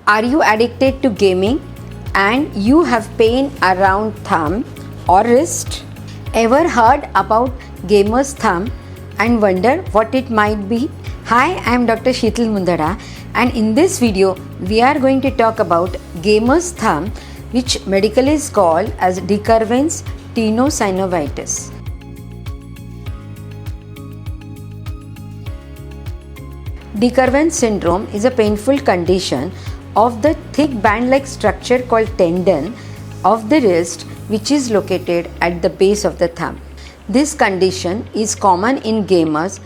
Are you addicted to gaming and you have pain around thumb or wrist? Ever heard about gamer's thumb and wonder what it might be? Hi, I am Dr. Sheetal Mundada, and in this video we are going to talk about gamer's thumb, which medically is called as decurvence tenosynovitis. Decurvence syndrome is a painful condition of the thick band-like structure called tendon of the wrist, which is located at the base of the thumb. This condition is common in gamers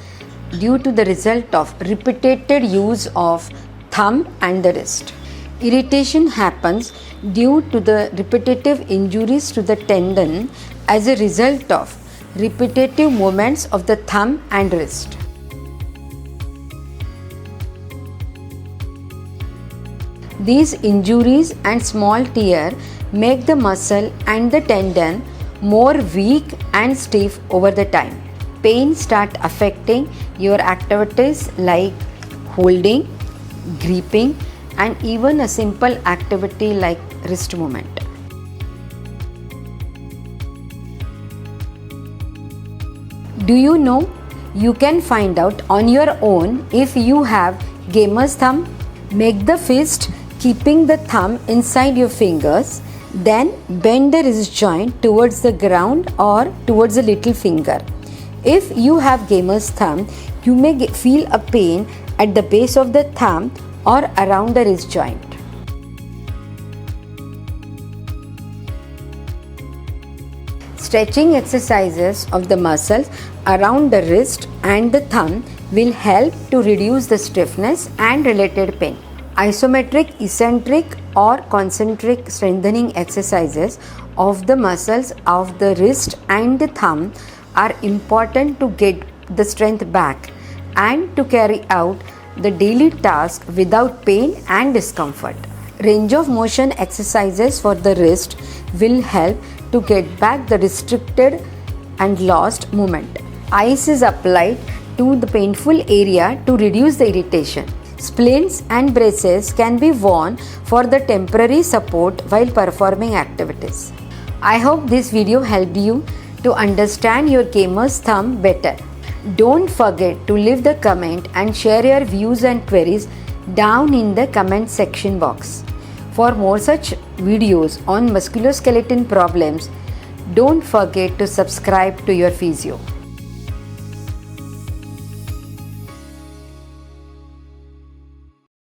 due to the result of repeated use of thumb and the wrist. Irritation happens due to the repetitive injuries to the tendon as a result of repetitive movements of the thumb and wrist. These injuries and small tear make the muscle and the tendon more weak and stiff over the time. Pain start affecting your activities like holding, gripping, and even a simple activity like wrist movement. Do you know you can find out on your own if you have gamer's thumb? Make the fist keeping the thumb inside your fingers, then bend the wrist joint towards the ground or towards the little finger. If you have gamer's thumb, you may feel a pain at the base of the thumb or around the wrist joint. Stretching exercises of the muscles around the wrist and the thumb will help to reduce the stiffness and related pain. Isometric, eccentric, or concentric strengthening exercises of the muscles of the wrist and the thumb are important to get the strength back and to carry out the daily task without pain and discomfort. Range of motion exercises for the wrist will help to get back the restricted and lost movement. Ice is applied to the painful area to reduce the irritation. Splints and braces can be worn for the temporary support while performing activities. I hope this video helped you to understand your gamer's thumb better. Don't forget to leave the comment and share your views and queries down in the comment section box. For more such videos on musculoskeletal problems, don't forget to subscribe to your physio.